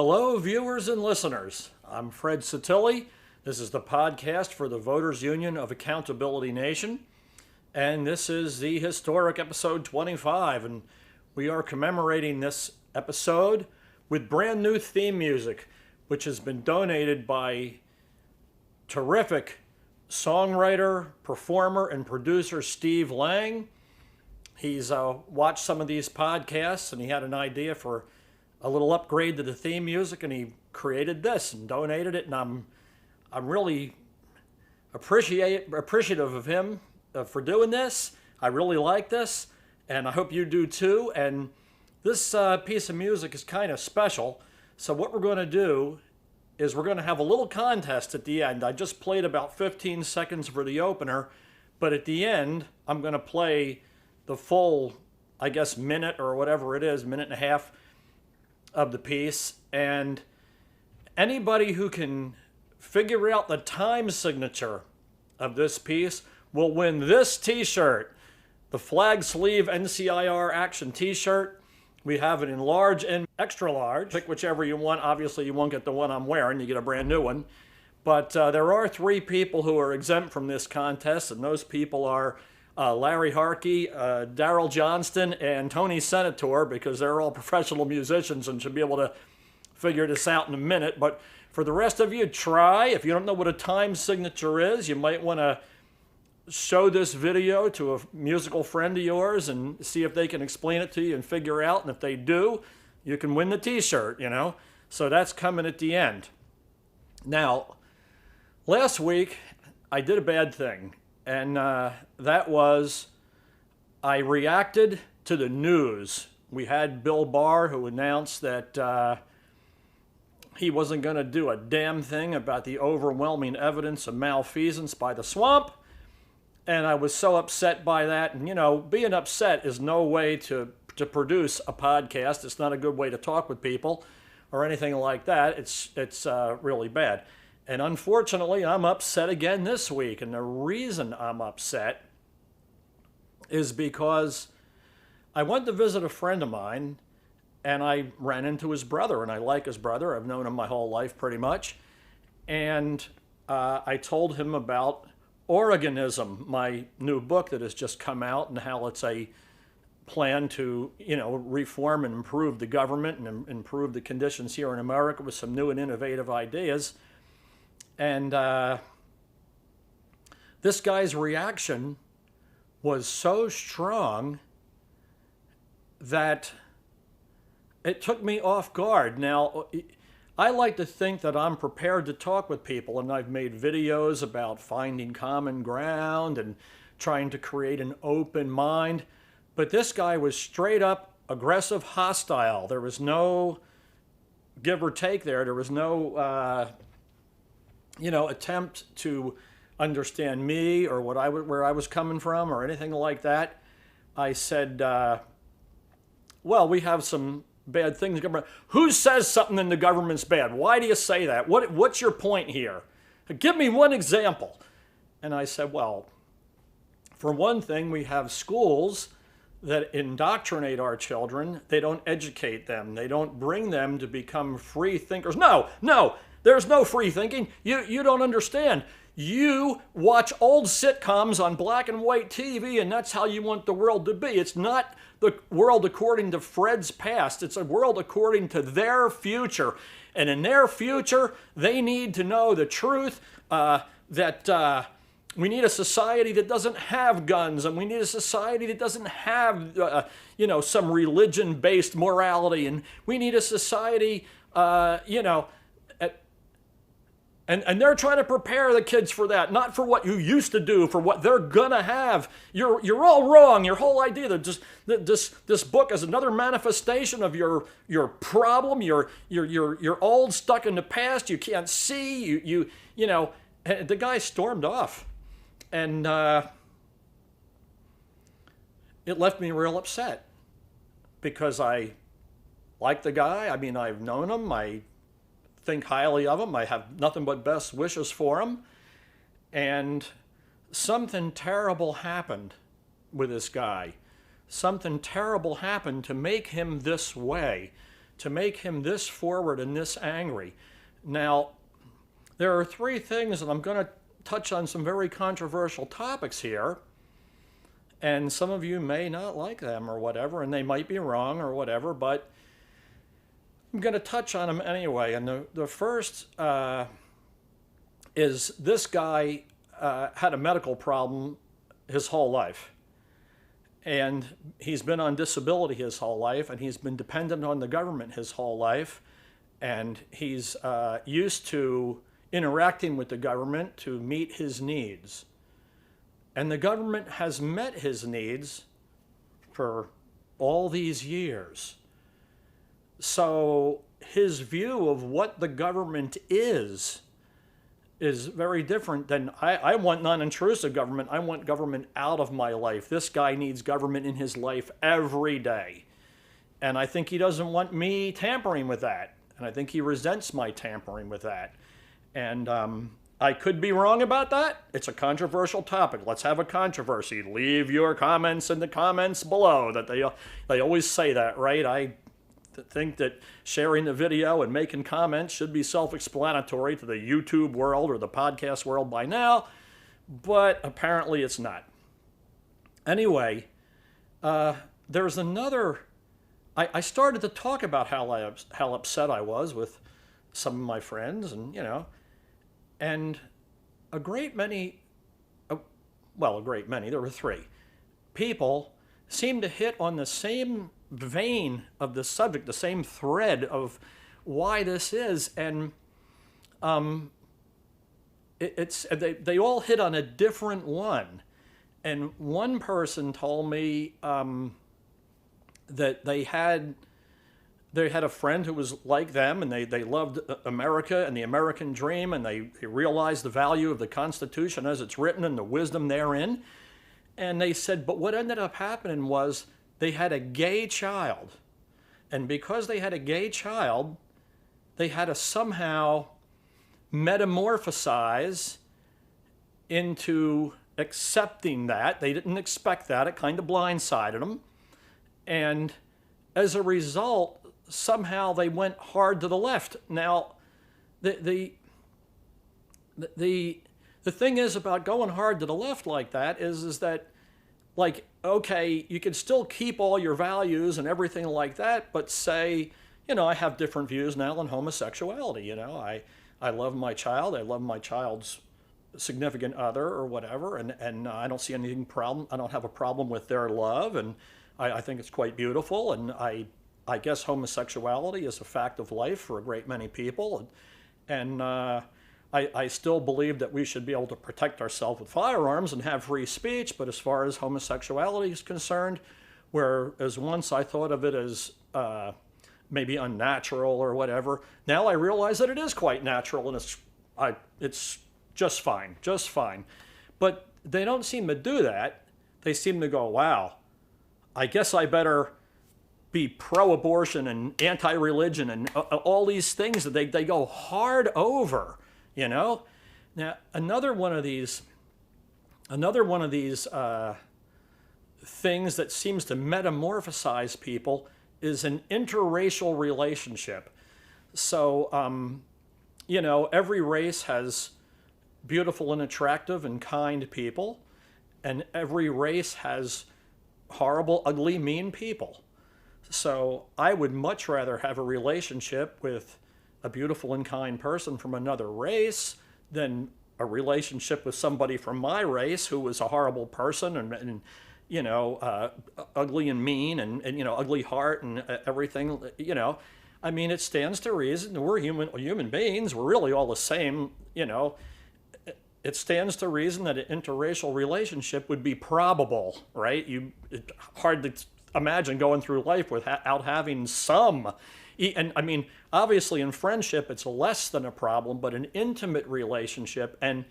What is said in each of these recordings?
Hello, viewers and listeners. I'm Fred Satilli. This is the podcast for the Voters Union of Accountability Nation, and this is the historic episode 25, and we are commemorating this episode with brand new theme music, which has been donated by terrific songwriter, performer, and producer Steve Lang. He's watched some of these podcasts, and he had an idea for a little upgrade to the theme music, and he created this and donated it, and I'm really appreciative of him for doing this. I really like this, and I hope you do too. And this piece of music is kind of special, so what we're going to do is we're going to have a little contest at the end. I just played about 15 seconds for the opener, but at the end I'm going to play the full, I guess, minute or whatever it is, minute and a half of the piece, and anybody who can figure out the time signature of this piece will win this t-shirt, the flag sleeve NCIR action t-shirt. We have it in large and extra large. Pick whichever you want. Obviously you won't get the one I'm wearing, you get a brand new one, but there are 3 people who are exempt from this contest, and those people are Larry Harkey, Daryl Johnston, and Tony Senator, because they're all professional musicians and should be able to figure this out in a minute. But for the rest of you, try. If you don't know what a time signature is, you might want to show this video to a musical friend of yours and see if they can explain it to you and figure out. And if they do, you can win the t-shirt, you know. So that's coming at the end. Now, last week, I did a bad thing. And that was, I reacted to the news. We had Bill Barr, who announced that he wasn't going to do a damn thing about the overwhelming evidence of malfeasance by the swamp. And I was so upset by that. And, you know, being upset is no way to produce a podcast. It's not a good way to talk with people or anything like that. It's really bad. And unfortunately, I'm upset again this week. And the reason I'm upset is because I went to visit a friend of mine, and I ran into his brother, and I like his brother. I've known him my whole life pretty much. And I told him about Oregonism, my new book that has just come out, and how it's a plan to, you know, reform and improve the government and improve the conditions here in America with some new and innovative ideas. And this guy's reaction was so strong that it took me off guard. Now, I like to think that I'm prepared to talk with people, and I've made videos about finding common ground and trying to create an open mind. But this guy was straight up aggressive, hostile. There was no give or take there. There was no attempt to understand me or where I was coming from or anything like that. I said, well, we have some bad things. Who says something in the government's bad? Why do you say that? What's your point here? Give me one example. And I said, well, for one thing, we have schools that indoctrinate our children. They don't educate them. They don't bring them to become free thinkers. No, there's no free thinking. You don't understand. You watch old sitcoms on black and white TV, and that's how you want the world to be. It's not the world according to Fred's past. It's a world according to their future. And in their future, they need to know the truth, that we need a society that doesn't have guns, and we need a society that doesn't have, some religion-based morality, and we need a society, And they're trying to prepare the kids for that, not for what you used to do, for what they're gonna have. You're all wrong. Your whole idea that just this book is another manifestation of your problem. You're old, stuck in the past. You can't see. You know. And the guy stormed off, and it left me real upset because I like the guy. I mean, I've known him. I think highly of him. I have nothing but best wishes for him. And something terrible happened with this guy. Something terrible happened to make him this way, to make him this forward and this angry. Now, there are three things, and I'm going to touch on some very controversial topics here, and some of you may not like them or whatever, and they might be wrong or whatever, but I'm going to touch on them anyway. And the first is this guy had a medical problem his whole life. And he's been on disability his whole life, and he's been dependent on the government his whole life. And he's used to interacting with the government to meet his needs. And the government has met his needs for all these years. So his view of what the government is very different than, I want non-intrusive government. I want government out of my life. This guy needs government in his life every day. And I think he doesn't want me tampering with that. And I think he resents my tampering with that. And I could be wrong about that. It's a controversial topic. Let's have a controversy. Leave your comments in the comments below. That they always say that, right? I think that sharing the video and making comments should be self-explanatory to the YouTube world or the podcast world by now, but apparently it's not. Anyway, there's another. I started to talk about how upset I was with some of my friends, and and a great many, there were three people seemed to hit on the same vein of the subject, the same thread of why this is, and they all hit on a different one. And one person told me that they had a friend who was like them, and they loved America and the American dream, and they realized the value of the Constitution as it's written and the wisdom therein. And they said, but what ended up happening was they had a gay child. And because they had a gay child, they had to somehow metamorphosize into accepting that. They didn't expect that. It kind of blindsided them. And as a result, somehow they went hard to the left. Now, the thing is about going hard to the left like that is that, like, okay, you can still keep all your values and everything like that, but say, I have different views now on homosexuality. I love my child. I love my child's significant other or whatever, and I don't see anything problem. I don't have a problem with their love, and I think it's quite beautiful. And I guess homosexuality is a fact of life for a great many people, and I still believe that we should be able to protect ourselves with firearms and have free speech, but as far as homosexuality is concerned, whereas once I thought of it as maybe unnatural or whatever, now I realize that it is quite natural, and it's just fine. But they don't seem to do that. They seem to go, wow, I guess I better be pro-abortion and anti-religion and all these things that they go hard over. Now, another one of these things that seems to metamorphosize people is an interracial relationship. So, every race has beautiful and attractive and kind people, and every race has horrible, ugly, mean people. So I would much rather have a relationship with a beautiful and kind person from another race than a relationship with somebody from my race who was a horrible person and ugly and mean and ugly heart and everything. I mean, it stands to reason. We're human beings. We're really all the same. It stands to reason that an interracial relationship would be probable, right? It's hard to imagine going through life without having some. And I mean, obviously in friendship, it's less than a problem, but an intimate relationship, and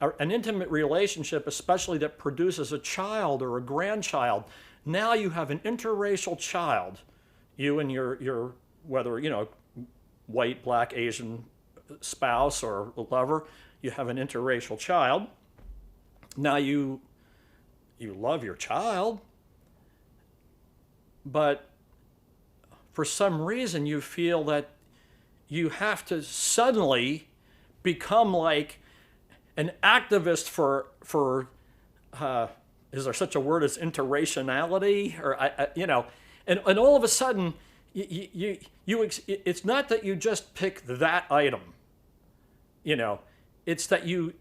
an intimate relationship, especially that produces a child or a grandchild, now you have an interracial child, you and your whether, white, black, Asian spouse or lover, you have an interracial child. Now you love your child, but for some reason you feel that you have to suddenly become like an activist for is there such a word as interraciality, or and all of a sudden it's not that you just pick that item, it's that you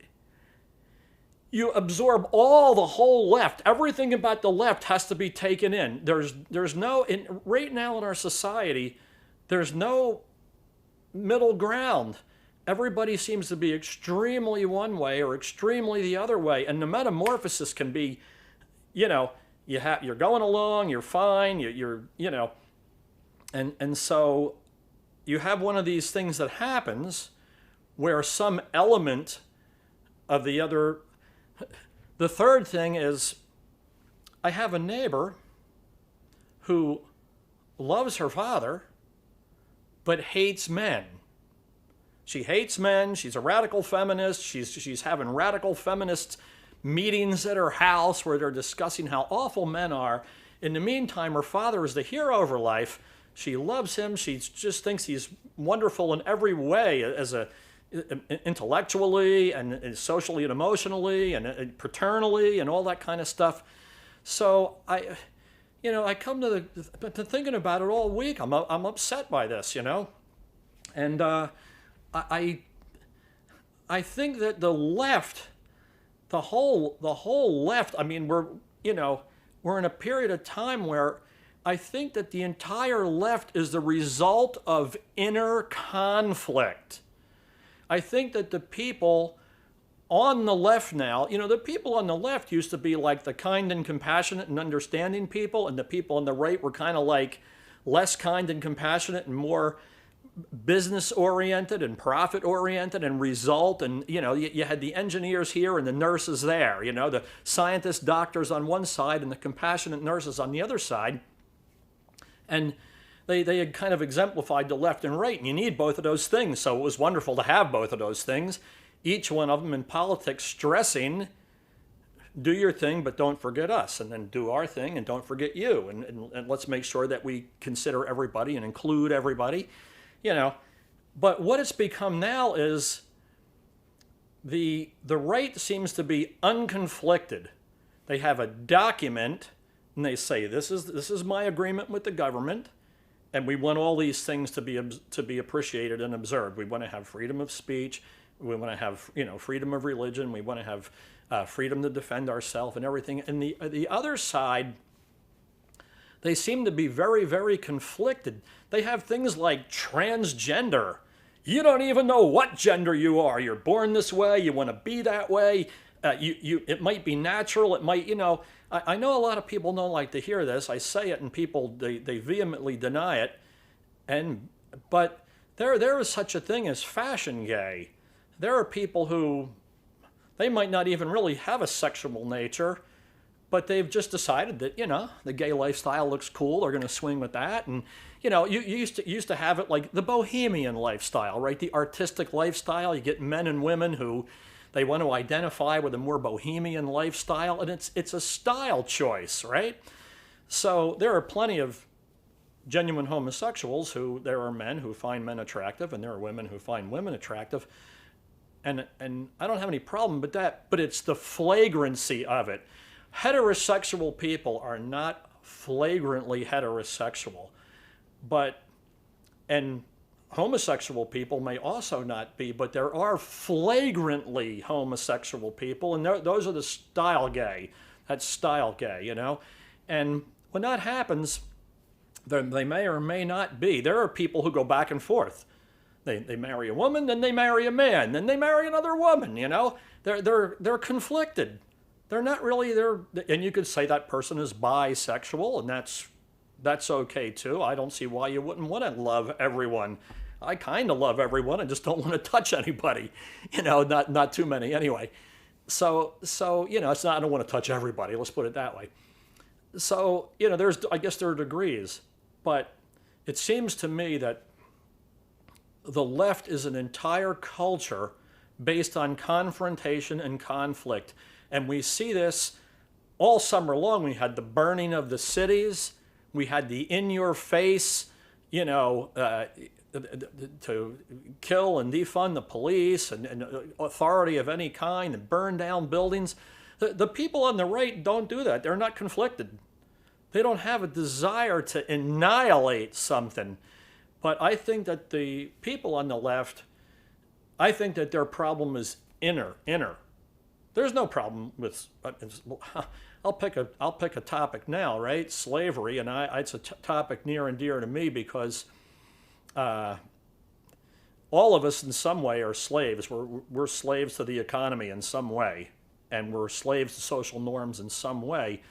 absorb all the whole left. Everything about the left has to be taken in. There's no right now in our society, there's no middle ground. Everybody seems to be extremely one way or extremely the other way, and the metamorphosis can be, you're going along, you're fine, and so you have one of these things that happens where some element of the other. The third thing is, I have a neighbor who loves her father, but hates men. She hates men. She's a radical feminist. She's having radical feminist meetings at her house where they're discussing how awful men are. In the meantime, her father is the hero of her life. She loves him. She just thinks he's wonderful in every way, as intellectually and socially and emotionally and paternally and all that kind of stuff. So I come to thinking about it all week. I'm upset by this, and I think that the left, the whole left. I mean, we're in a period of time where I think that the entire left is the result of inner conflict. I think that the people on the left now, the people on the left used to be like the kind and compassionate and understanding people, and the people on the right were kind of like less kind and compassionate and more business oriented and profit oriented and result. And you had the engineers here and the nurses there, the scientists, doctors on one side and the compassionate nurses on the other side. And they had kind of exemplified the left and right, and you need both of those things. So it was wonderful to have both of those things, each one of them in politics stressing, do your thing, but don't forget us, and then do our thing and don't forget you, and let's make sure that we consider everybody and include everybody, But what it's become now is the right seems to be unconflicted. They have a document, and they say, this is my agreement with the government. And we want all these things to be appreciated and observed. We want to have freedom of speech. We want to have freedom of religion. We want to have freedom to defend ourselves and everything. And the other side, they seem to be very, very conflicted. They have things like transgender. You don't even know what gender you are. You're born this way. You want to be that way. It might be natural. It might, I know a lot of people don't like to hear this. I say it and people, they vehemently deny it. But there is such a thing as fashion gay. There are people who, they might not even really have a sexual nature, but they've just decided that, the gay lifestyle looks cool. They're going to swing with that. And, you used to have it like the bohemian lifestyle, right? The artistic lifestyle. You get men and women who, they want to identify with a more bohemian lifestyle, and it's a style choice, right? So there are plenty of genuine homosexuals there are men who find men attractive, and there are women who find women attractive, and I don't have any problem with that, but it's the flagrancy of it. Heterosexual people are not flagrantly heterosexual, and homosexual people may also not be, but there are flagrantly homosexual people, and those are the style gay. That's style gay, And when that happens, they may or may not be. There are people who go back and forth. They marry a woman, then they marry a man, then they marry another woman, They're conflicted. They're not really, and you could say that person is bisexual, and that's okay too. I don't see why you wouldn't want to love everyone. I kind of love everyone. I just don't want to touch anybody, not too many anyway. So it's not, I don't want to touch everybody. Let's put it that way. So, I guess there are degrees, but it seems to me that the left is an entire culture based on confrontation and conflict. And we see this all summer long. We had the burning of the cities. We had the in-your-face, you know, to kill and defund the police and authority of any kind and burn down buildings. The people on the right don't do that. They're not conflicted. They don't have a desire to annihilate something. But I think that the people on the left, I think that their problem is inner. There's no problem with, I'll pick a topic now, right? Slavery, and it's a topic near and dear to me because all of us in some way are slaves. We're slaves to the economy in some way, and we're slaves to social norms in some way.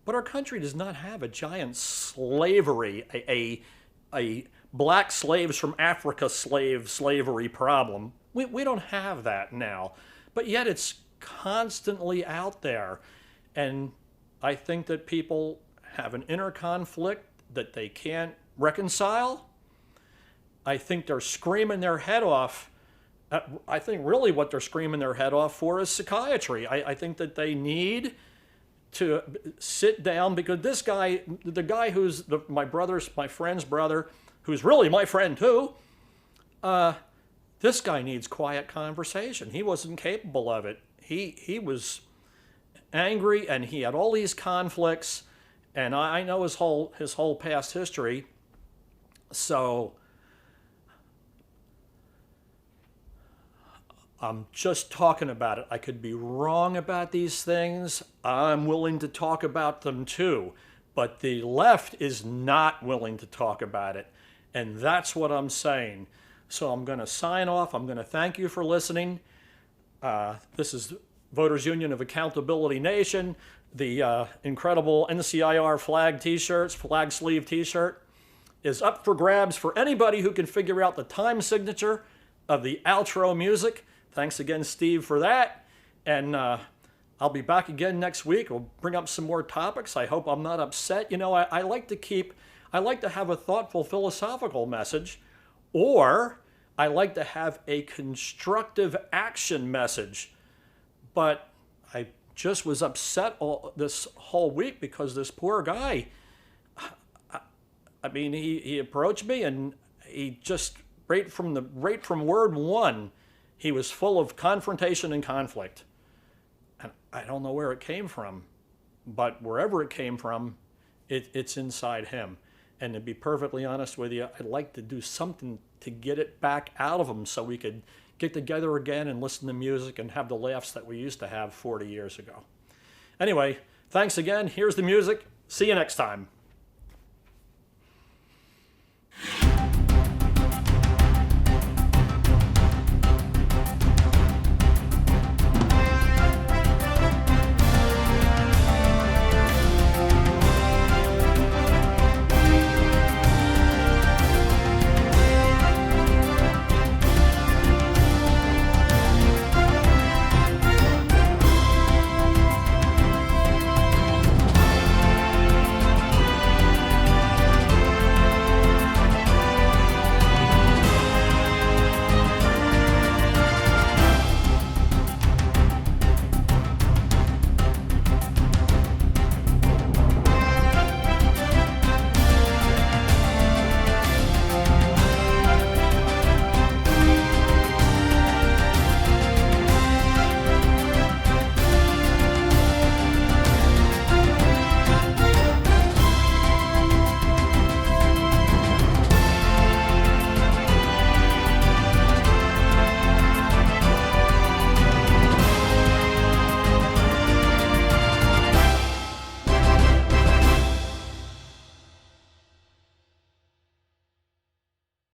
But our country does not have a giant slavery, a black slaves from Africa slavery problem. We don't have that now. But yet it's constantly out there. And I think that people have an inner conflict that they can't reconcile. I think they're screaming their head off. I think really what they're screaming their head off for is psychiatry. I think that they need to sit down, because this guy, the guy who's my friend's brother, who's really my friend too, this guy needs quiet conversation. He wasn't capable of it. He was angry, and he had all these conflicts, and I know his whole past history. So I'm just talking about it. I could be wrong about these things. I'm willing to talk about them too. But the left is not willing to talk about it. And that's what I'm saying. So I'm going to sign off. I'm going to thank you for listening. This is Voters Union of Accountability Nation. The incredible NCIR flag sleeve t-shirt is up for grabs for anybody who can figure out the time signature of the outro music. Thanks again, Steve, for that. And I'll be back again next week. We'll bring up some more topics. I hope I'm not upset. You know, I like to have a thoughtful philosophical message, or I like to have a constructive action message. But I just was upset this whole week because this poor guy, I mean, he approached me, and he just, right from word one, he was full of confrontation and conflict. And I don't know where it came from, but wherever it came from, it's inside him. And to be perfectly honest with you, I'd like to do something to get it back out of him so we could get together again and listen to music and have the laughs that we used to have 40 years ago. Anyway, thanks again. Here's the music. See you next time.